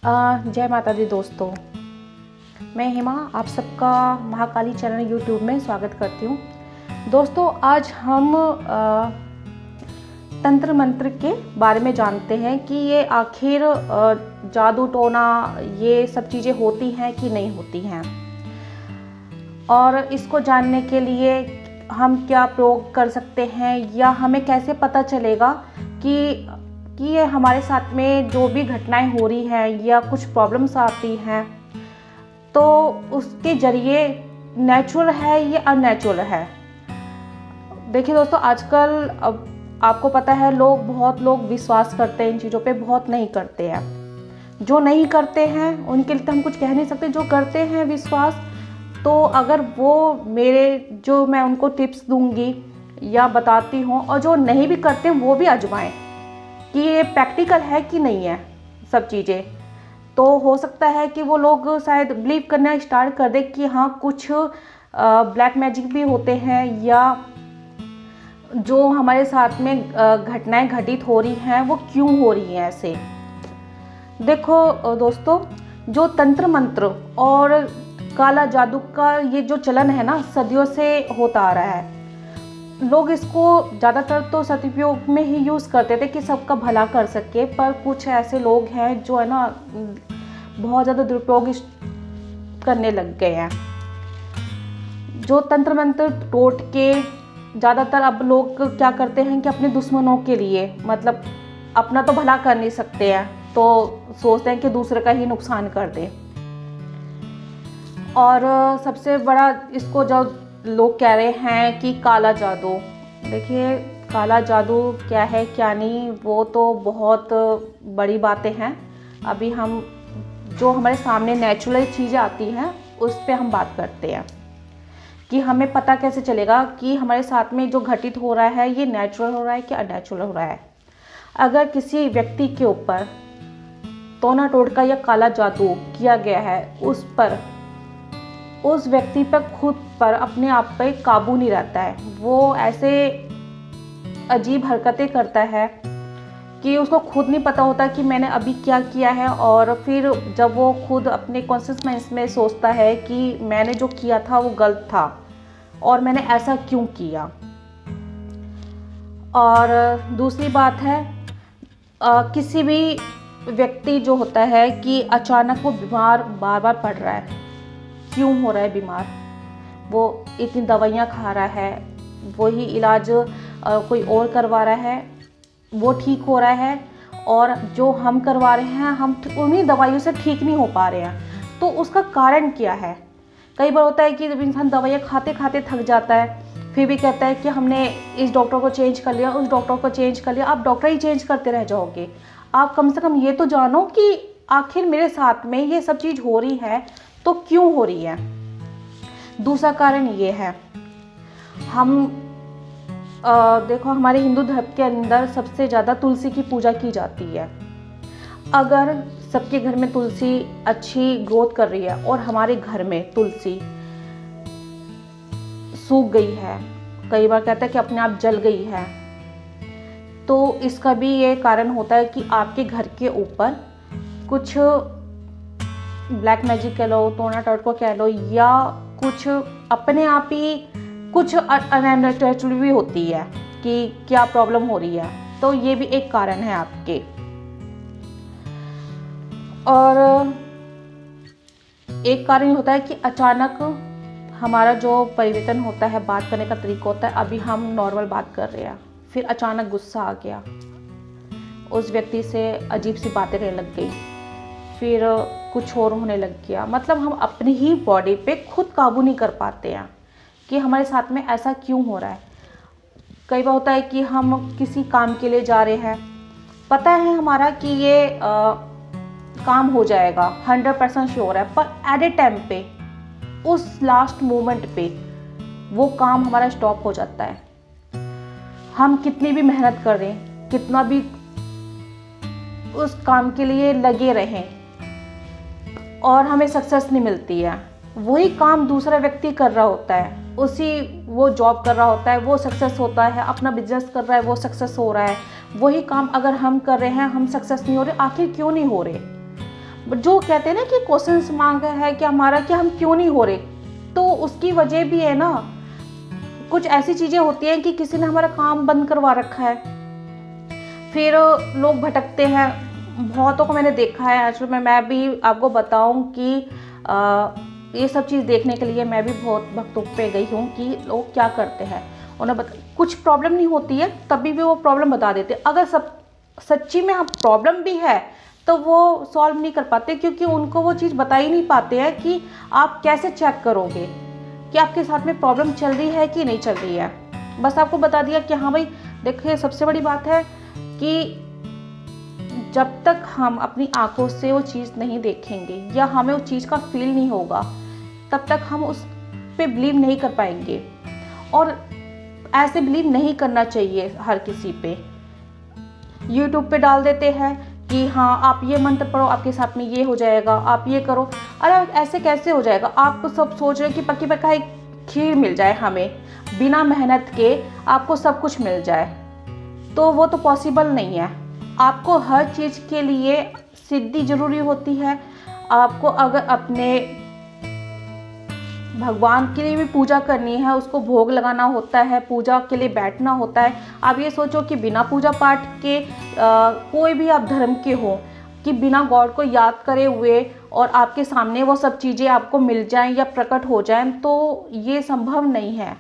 जय माता दी दोस्तों, मैं हेमा आप सबका महाकाली चैनल यूट्यूब में स्वागत करती हूँ। दोस्तों, आज हम तंत्र मंत्र के बारे में जानते हैं कि ये आखिर जादू टोना ये सब चीज़ें होती हैं कि नहीं होती हैं, और इसको जानने के लिए हम क्या प्रयोग कर सकते हैं या हमें कैसे पता चलेगा कि ये हमारे साथ में जो भी घटनाएं हो रही हैं या कुछ प्रॉब्लम्स आती हैं तो उसके ज़रिए नेचुरल है या अननेचुरल है। देखिए दोस्तों, आजकल अब आपको पता है बहुत लोग विश्वास करते हैं इन चीज़ों पे, बहुत नहीं करते हैं। जो नहीं करते हैं उनके लिए तो हम कुछ कह नहीं सकते, जो करते हैं विश्वास तो अगर वो जो मैं उनको टिप्स दूंगी या बताती हूँ, और जो नहीं भी करते वो भी आजमाएं कि ये प्रैक्टिकल है कि नहीं है सब चीज़ें, तो हो सकता है कि वो लोग शायद बिलीव करना स्टार्ट कर दे कि हाँ कुछ ब्लैक मैजिक भी होते हैं, या जो हमारे साथ में घटनाएं घटित हो रही हैं वो क्यों हो रही हैं ऐसे। देखो दोस्तों, जो तंत्र मंत्र और काला जादू का ये जो चलन है ना, सदियों से होता आ रहा है। लोग इसको ज़्यादातर तो सदुपयोग में ही यूज़ करते थे कि सबका भला कर सके, पर कुछ ऐसे लोग हैं जो है ना बहुत ज़्यादा दुरुपयोग करने लग गए हैं। जो तंत्र मंत्र टोट के ज़्यादातर अब लोग क्या करते हैं कि अपने दुश्मनों के लिए, मतलब अपना तो भला कर नहीं सकते हैं तो सोचते हैं कि दूसरे का ही नुकसान कर दें। और सबसे बड़ा इसको जो लोग कह रहे हैं कि काला जादू, देखिए काला जादू क्या है क्या नहीं वो तो बहुत बड़ी बातें हैं। अभी हम जो हमारे सामने नेचुरल चीज़ें आती हैं उस पे हम बात करते हैं कि हमें पता कैसे चलेगा कि हमारे साथ में जो घटित हो रहा है ये नेचुरल हो रहा है कि अननेचुरल हो रहा है। अगर किसी व्यक्ति के ऊपर टोना टोटका या काला जादू किया गया है, उस व्यक्ति पर खुद पर अपने आप पे काबू नहीं रहता है, वो ऐसे अजीब हरकतें करता है कि उसको खुद नहीं पता होता कि मैंने अभी क्या किया है, और फिर जब वो खुद अपने कॉन्शियस माइंड में सोचता है कि मैंने जो किया था वो गलत था और मैंने ऐसा क्यों किया। और दूसरी बात है किसी भी व्यक्ति जो होता है कि अचानक वो बीमार बार बार पड़ रहा है, क्यों हो रहा है बीमार, वो इतनी दवाइयाँ खा रहा है, वही इलाज कोई और करवा रहा है, वो ठीक हो रहा है, और जो हम करवा रहे हैं हम उन्हीं दवाइयों से ठीक नहीं हो पा रहे हैं, तो उसका कारण क्या है। कई बार होता है कि जब इंसान दवाइयाँ खाते खाते थक जाता है, फिर भी कहता है कि हमने इस डॉक्टर को चेंज कर लिया, उस डॉक्टर को चेंज कर लिया। आप डॉक्टर ही चेंज करते रह जाओगे, आप कम से कम ये तो जानो कि आखिर मेरे साथ में ये सब चीज़ हो रही है तो क्यों हो रही है। दूसरा कारण ये है, हम देखो हमारे हिंदू धर्म के अंदर सबसे ज़्यादा तुलसी की पूजा की जाती है। अगर सबके घर में तुलसी अच्छी ग्रोथ कर रही है और हमारे घर में तुलसी सूख गई है, कई बार कहते हैं कि अपने आप जल गई है, तो इसका भी ये कारण होता है कि आपके घर के ऊपर कुछ ब्लैक मैजिक कह लो, टोना टोटका कह लो, या कुछ अपने आप ही कुछ अननेचुरल भी होती है कि क्या प्रॉब्लम हो रही है, तो ये भी एक कारण है आपके। और एक कारण होता है कि अचानक हमारा जो परिवर्तन होता है, बात करने का तरीका होता है, अभी हम नॉर्मल बात कर रहे हैं, फिर अचानक गुस्सा आ गया, उस व्यक्ति से अजीब सी बातें कहने लग गई, फिर कुछ और होने लग गया। मतलब हम अपनी ही बॉडी पे खुद काबू नहीं कर पाते हैं कि हमारे साथ में ऐसा क्यों हो रहा है। कई बार होता है कि हम किसी काम के लिए जा रहे हैं, पता है हमारा कि ये काम हो जाएगा, 100% श्योर है, पर एट ए टाइम पे उस लास्ट मोमेंट पे वो काम हमारा स्टॉप हो जाता है। हम कितनी भी मेहनत कर रहे हैं, कितना भी उस काम के लिए लगे रहें और हमें सक्सेस नहीं मिलती है। वही काम दूसरा व्यक्ति कर रहा होता है, वो जॉब कर रहा होता है, वो सक्सेस होता है, अपना बिजनेस कर रहा है, वो सक्सेस हो रहा है। वही काम अगर हम कर रहे हैं, हम सक्सेस नहीं हो रहे, आखिर क्यों नहीं हो रहे। जो कहते हैं ना कि क्वेश्चंस मांगा है कि हमारा कि हम क्यों नहीं हो रहे, तो उसकी वजह भी है ना, कुछ ऐसी चीज़ें होती हैं कि किसी ने हमारा काम बंद करवा रखा है, फिर लोग भटकते हैं। बहुतों को मैंने देखा है। एक्चुअली मैं भी आपको बताऊं कि ये सब चीज़ देखने के लिए मैं भी बहुत वक्तों पे गई हूँ कि लोग क्या करते हैं। उन्हें कुछ प्रॉब्लम नहीं होती है तभी भी वो प्रॉब्लम बता देते। अगर सच्ची में हम प्रॉब्लम भी है तो वो सॉल्व नहीं कर पाते, क्योंकि उनको वो चीज़ बता ही नहीं पाते हैं कि आप कैसे चेक करोगे कि आपके साथ में प्रॉब्लम चल रही है कि नहीं चल रही है। बस आपको बता दिया कि हाँ भाई देखिए, सबसे बड़ी बात है कि जब तक हम अपनी आंखों से वो चीज़ नहीं देखेंगे या हमें उस चीज़ का फील नहीं होगा, तब तक हम उस पे बिलीव नहीं कर पाएंगे। और ऐसे बिलीव नहीं करना चाहिए हर किसी पे। यूट्यूब पे डाल देते हैं कि हाँ आप ये मंत्र पढ़ो, आपके साथ में ये हो जाएगा, आप ये करो। अरे ऐसे कैसे हो जाएगा? आप सब सोच रहे हो कि पक्की पक्का खीर मिल जाए हमें, बिना मेहनत के आपको सब कुछ मिल जाए, तो वो तो पॉसिबल नहीं है। आपको हर चीज़ के लिए सिद्धि जरूरी होती है। आपको अगर अपने भगवान के लिए भी पूजा करनी है, उसको भोग लगाना होता है, पूजा के लिए बैठना होता है। आप ये सोचो कि बिना पूजा पाठ के कोई भी आप धर्म के हो, कि बिना गॉड को याद करे हुए और आपके सामने वो सब चीज़ें आपको मिल जाएं या प्रकट हो जाएं, तो ये संभव नहीं है।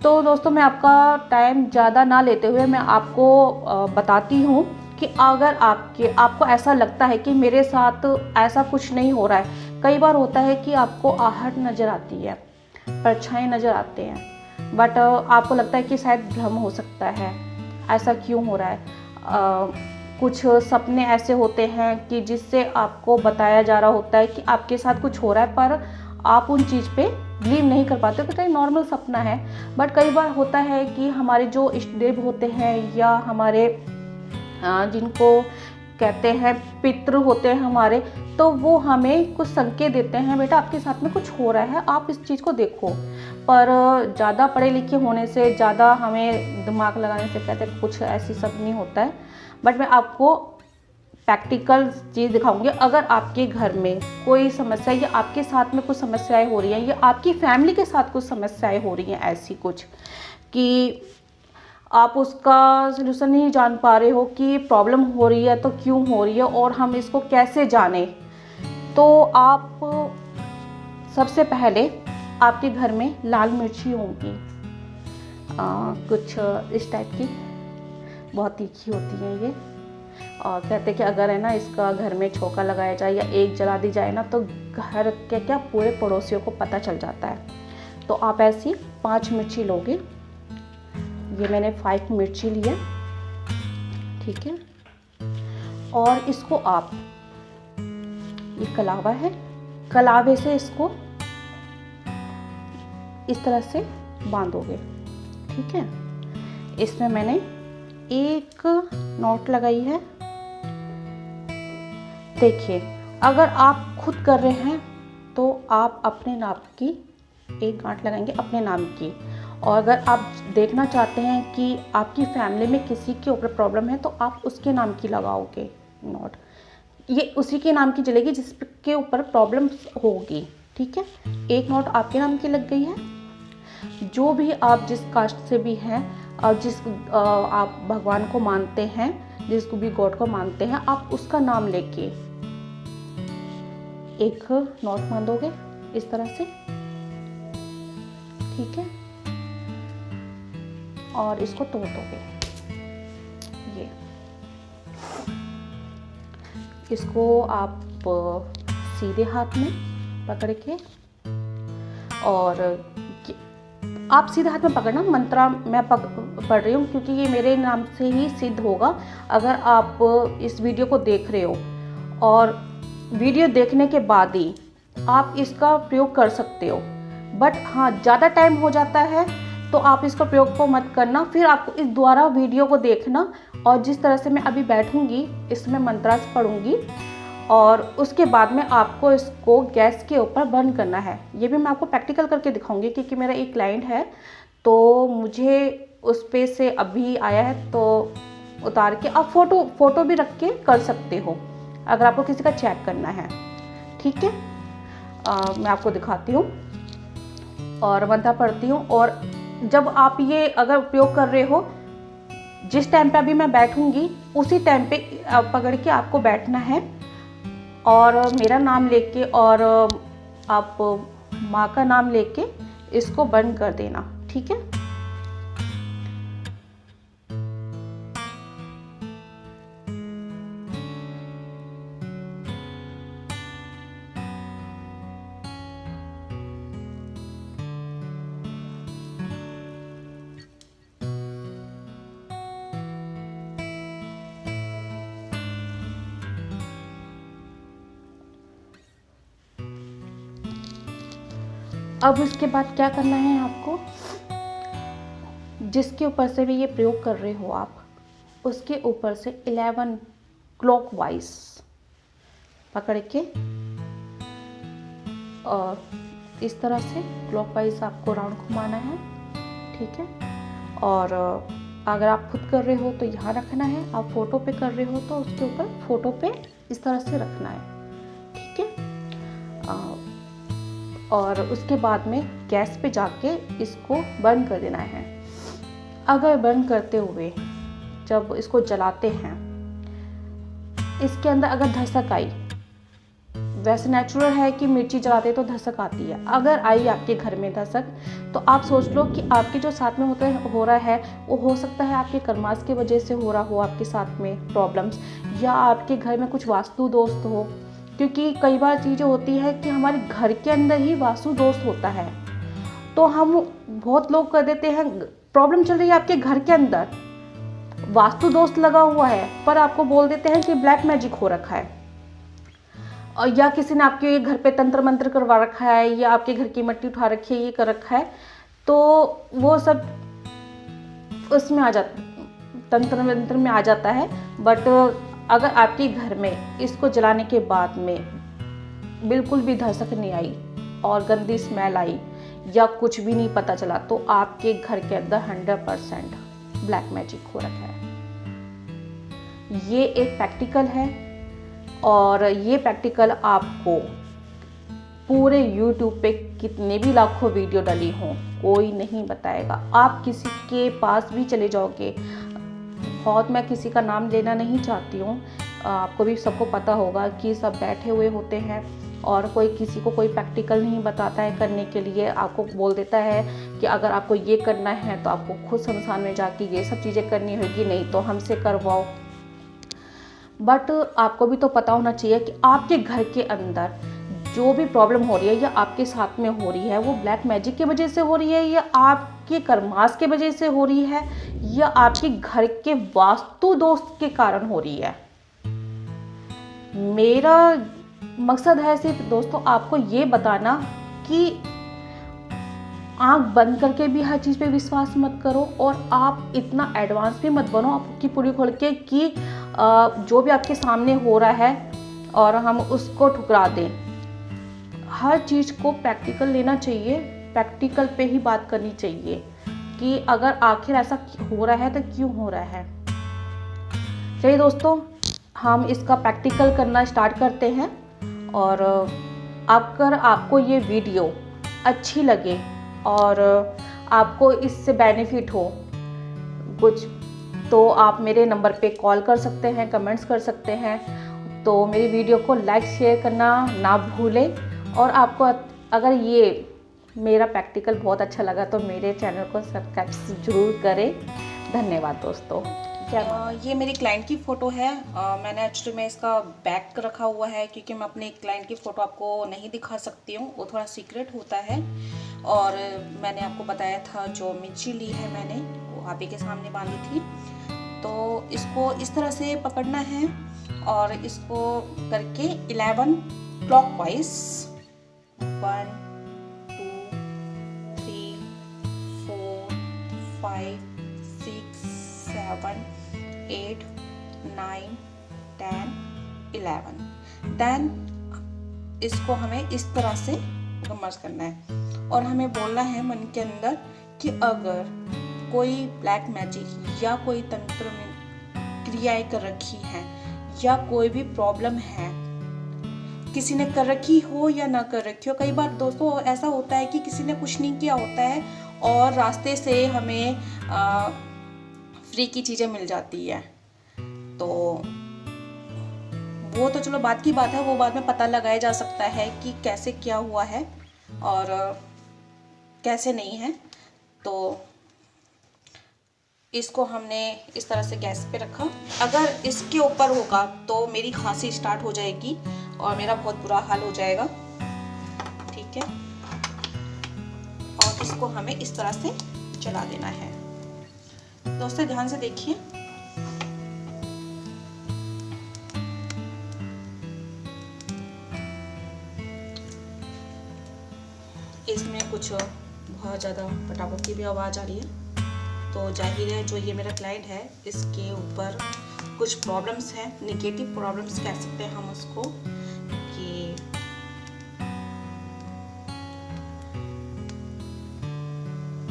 तो दोस्तों, मैं आपका टाइम ज़्यादा ना लेते हुए मैं आपको बताती हूँ कि अगर आपको ऐसा लगता है कि मेरे साथ ऐसा कुछ नहीं हो रहा है। कई बार होता है कि आपको आहट नज़र आती है, परछाई नज़र आते हैं, बट आपको लगता है कि शायद भ्रम हो सकता है, ऐसा क्यों हो रहा है। कुछ सपने ऐसे होते हैं कि जिससे आपको बताया जा रहा होता है कि आपके साथ कुछ हो रहा है, पर आप उन चीज़ पे बिलीव नहीं कर पाते हो कि नॉर्मल सपना है। बट कई बार होता है कि हमारे जो इष्ट देव होते हैं या हमारे जिनको कहते हैं पितृ होते हैं हमारे, तो वो हमें कुछ संकेत देते हैं, बेटा आपके साथ में कुछ हो रहा है, आप इस चीज़ को देखो। पर ज़्यादा पढ़े लिखे होने से, ज़्यादा हमें दिमाग लगाने से कहते हैं कुछ ऐसी सब नहीं होता है। बट मैं आपको प्रैक्टिकल चीज़ दिखाऊंगी। अगर आपके घर में कोई समस्या या आपके साथ में कुछ समस्याएं हो रही हैं या आपकी फैमिली के साथ कुछ समस्याएं हो रही हैं, ऐसी कुछ कि आप उसका सलूशन नहीं जान पा रहे हो कि प्रॉब्लम हो रही है तो क्यों हो रही है और हम इसको कैसे जाने, तो आप सबसे पहले आपके घर में लाल मिर्ची होंगी, कुछ इस टाइप की, बहुत तीखी होती है ये। और कहते हैं कि अगर है ना इसका घर में छोका लगाया जाए या एक जला दी जाए ना, तो घर के क्या पूरे पड़ोसियों को पता चल जाता है। तो आप ऐसी 5 मिर्ची लोगे। ये मैंने 5 मिर्ची लिया, ठीक है। और इसको आप, ये कलावा है, कलावे से इसको इस तरह से बांधोगे, ठीक है। इसमें मैंने एक नॉट लगाई है। देखिए, अगर आप खुद कर रहे हैं तो आप अपने नाम की एक गांठ लगाएंगे, अपने नाम की। और अगर आप देखना चाहते हैं कि आपकी फैमिली में किसी के ऊपर प्रॉब्लम है तो आप उसके नाम की लगाओगे नॉट। ये उसी के नाम की जलेगी जिसके ऊपर प्रॉब्लम होगी, ठीक है। एक नॉट आपके नाम की लग गई है। जो भी आप जिस कास्ट से भी हैं और आप भगवान को मानते हैं, जिसको भी गॉड को मानते हैं, आप उसका नाम लेके एक नॉट बांधोगे इस तरह से, ठीक है। और इसको तोड़ दोगे। ये इसको आप सीधे हाथ में पकड़ के, और आप सीधे हाथ में पकड़ना। मंत्रा मैं पढ़ रही हूँ क्योंकि ये मेरे नाम से ही सिद्ध होगा। अगर आप इस वीडियो को देख रहे हो और वीडियो देखने के बाद ही आप इसका प्रयोग कर सकते हो, बट हाँ ज़्यादा टाइम हो जाता है तो आप इसका प्रयोग को मत करना। फिर आपको इस द्वारा वीडियो को देखना, और जिस तरह से मैं अभी बैठूंगी इसमें मंत्रास पढ़ूंगी और उसके बाद में आपको इसको गैस के ऊपर बर्न करना है। ये भी मैं आपको प्रैक्टिकल करके दिखाऊंगी क्योंकि मेरा एक क्लाइंट है तो मुझे उस पे से अभी आया है, तो उतार के आप फोटो भी रख के कर सकते हो। अगर आपको किसी का चेक करना है। ठीक है, मैं आपको दिखाती हूँ और मंत्र पढ़ती हूँ। और जब आप ये अगर उपयोग कर रहे हो, जिस टाइम पे अभी मैं बैठूंगी उसी टाइम पे पकड़ के आपको बैठना है और मेरा नाम लेके और आप माँ का नाम लेके इसको बंद कर देना। ठीक है, अब इसके बाद क्या करना है आपको, जिसके ऊपर से भी ये प्रयोग कर रहे हो आप, उसके ऊपर से 11 क्लॉकवाइज पकड़ के और इस तरह से क्लॉकवाइज आपको राउंड घुमाना है। ठीक है, और अगर आप खुद कर रहे हो तो यहाँ रखना है, आप फोटो पे कर रहे हो तो उसके ऊपर फोटो पे इस तरह से रखना है। ठीक है, और उसके बाद में गैस पे जाके इसको बंद कर देना है। अगर बंद करते हुए जब इसको जलाते हैं, इसके अंदर अगर धसक आई, वैसे नेचुरल है कि मिर्ची जलाते तो धसक आती है, अगर आई आपके घर में धसक तो आप सोच लो कि आपके जो साथ में हो रहा है वो हो सकता है आपके कर्मास की वजह से हो रहा हो, आपके साथ में प्रॉब्लम्स, या आपके घर में कुछ वास्तु दोष हो। क्योंकि कई बार चीज़ें होती है कि हमारे घर के अंदर ही वास्तु दोष होता है, तो हम बहुत लोग कर देते हैं, प्रॉब्लम चल रही है आपके घर के अंदर, वास्तु दोष लगा हुआ है, पर आपको बोल देते हैं कि ब्लैक मैजिक हो रखा है, और या किसी ने आपके घर पे तंत्र मंत्र करवा रखा है, या आपके घर की मिट्टी उठा रखी है, ये कर रखा है, तो वो सब उसमें आ जाता, तंत्र मंत्र में आ जाता है। बट अगर आपके घर में इसको जलाने के बाद में बिल्कुल भी धसक नहीं आई और गंदी स्मेल आई या कुछ भी नहीं पता चला, तो आपके घर के अंदर 100% ब्लैक मैजिक हो रखा है। ये एक प्रैक्टिकल है, और ये प्रैक्टिकल आपको पूरे YouTube पे कितने भी लाखों वीडियो डली हों, कोई नहीं बताएगा। आप किसी के पास भी चले जाओगे, बहुत, मैं किसी का नाम लेना नहीं चाहती हूँ, आपको भी सबको पता होगा कि सब बैठे हुए होते हैं और कोई किसी को कोई प्रैक्टिकल नहीं बताता है करने के लिए, आपको बोल देता है कि अगर आपको ये करना है तो आपको खुद शमशान में जाके ये सब चीज़ें करनी होगी, नहीं तो हमसे करवाओ। बट आपको भी तो पता होना चाहिए कि आपके घर के अंदर जो भी प्रॉब्लम हो रही है या आपके साथ में हो रही है, वो ब्लैक मैजिक की वजह से हो रही है, या आपके कर्मास के वजह से हो रही है, या आपके घर के वास्तु दोष के कारण हो रही है। मेरा मकसद है सिर्फ दोस्तों आपको ये बताना कि आंख बंद करके भी हर चीज़ पे विश्वास मत करो, और आप इतना एडवांस भी मत बनो आपकी पूरी खोल के कि जो भी आपके सामने हो रहा है और हम उसको ठुकरा दें। हर चीज़ को प्रैक्टिकल लेना चाहिए, प्रैक्टिकल पे ही बात करनी चाहिए कि अगर आखिर ऐसा हो रहा है तो क्यों हो रहा है। चलिए दोस्तों, हम इसका प्रैक्टिकल करना स्टार्ट करते हैं, और अगर आपको ये वीडियो अच्छी लगे और आपको इससे बेनिफिट हो कुछ, तो आप मेरे नंबर पे कॉल कर सकते हैं, कमेंट्स कर सकते हैं। तो मेरी वीडियो को लाइक शेयर करना ना भूलें, और आपको अगर ये मेरा प्रैक्टिकल बहुत अच्छा लगा तो मेरे चैनल को सब्सक्राइब जरूर करें। धन्यवाद दोस्तों। ये मेरी क्लाइंट की फ़ोटो है, मैंने एक्चुअली में इसका बैक रखा हुआ है क्योंकि मैं अपने क्लाइंट की फ़ोटो आपको नहीं दिखा सकती हूँ, वो थोड़ा सीक्रेट होता है। और मैंने आपको बताया था जो मिर्ची ली है मैंने, वो आप ही के सामने बांधी थी। तो इसको इस तरह से पकड़ना है और इसको करके 11 क्लॉकवाइज 1 2 3 4 5 6 7 8 9 10 11 देन इसको हमें इस तरह से मर्ज करना है, और हमें बोलना है मन के अंदर कि अगर कोई ब्लैक मैजिक या कोई तंत्र में क्रियाएं कर रखी हैं या कोई भी प्रॉब्लम है, किसी ने कर रखी हो या ना कर रखी हो। कई बार दोस्तों ऐसा होता है कि किसी ने कुछ नहीं किया होता है और रास्ते से हमें फ्री की चीज़ें मिल जाती है। तो वो तो चलो बात की बात है, वो बाद में पता लगाया जा सकता है कि कैसे क्या हुआ है और कैसे नहीं है। तो इसको हमने इस तरह से गैस पे रखा। अगर इसके ऊपर होगा तो मेरी खांसी स्टार्ट हो जाएगी और मेरा बहुत बुरा हाल हो जाएगा, ठीक है। और इसको हमें इस तरह से चला देना है। दोस्तों ध्यान से देखिए, इसमें कुछ बहुत ज़्यादा फटाफट की भी आवाज़ आ रही है। तो जाहिर है जो ये मेरा क्लाइंट है इसके ऊपर कुछ प्रॉब्लम्स हैं, निगेटिव प्रॉब्लम्स कह सकते हैं हम उसको, कि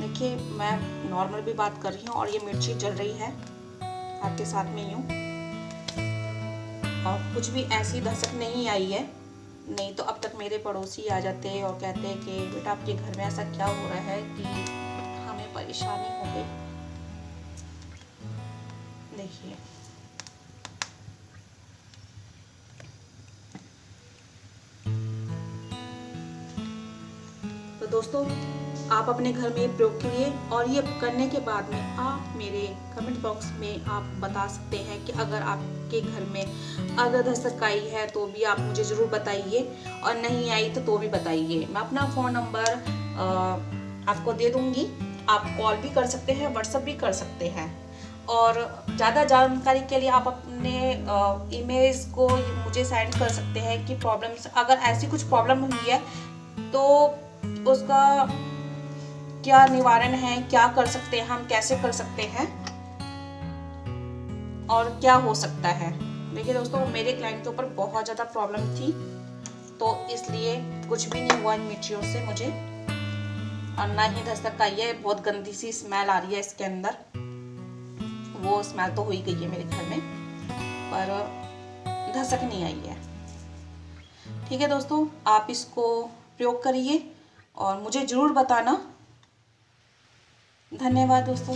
देखिए मैं नॉर्मल भी बात कर रही हूँ और ये मिर्ची जल रही है आपके साथ में यूँ, और कुछ भी ऐसी दस्तक नहीं आई है। नहीं तो अब तक मेरे पड़ोसी आ जाते और कहते हैं कि बेटा आपके घर में ऐसा क्या हो रहा है कि हमें परेशानी हो गई। देखिए तो दोस्तों आप अपने घर में प्रयोग करिए और ये करने के बाद में आप मेरे कमेंट बॉक्स में आप बता सकते हैं कि अगर आपके घर में अगर दस्तक आई है तो भी आप मुझे ज़रूर बताइए, और नहीं आई तो भी बताइए। मैं अपना फ़ोन नंबर आपको दे दूँगी, आप कॉल भी कर सकते हैं, व्हाट्सएप भी कर सकते हैं। और ज़्यादा जानकारी के लिए आप अपने ईमेल्स को मुझे सेंड कर सकते हैं कि प्रॉब्लम्स, अगर ऐसी कुछ प्रॉब्लम हुई है तो उसका क्या निवारण है, क्या कर सकते हैं हम, कैसे कर सकते हैं और क्या हो सकता है। देखिए दोस्तों मेरे क्लाइंट के ऊपर बहुत ज़्यादा प्रॉब्लम थी, तो इसलिए कुछ भी नहीं हुआ इन मिर्चियों से मुझे, और ना ही दस्तक आई है। बहुत गंदी सी स्मेल आ रही है इसके अंदर, वो स्मेल तो हो ही गई है मेरे घर में, पर दस्तक नहीं आई है। ठीक है दोस्तों, आप इसको प्रयोग करिए और मुझे ज़रूर बताना। धन्यवाद दोस्तों।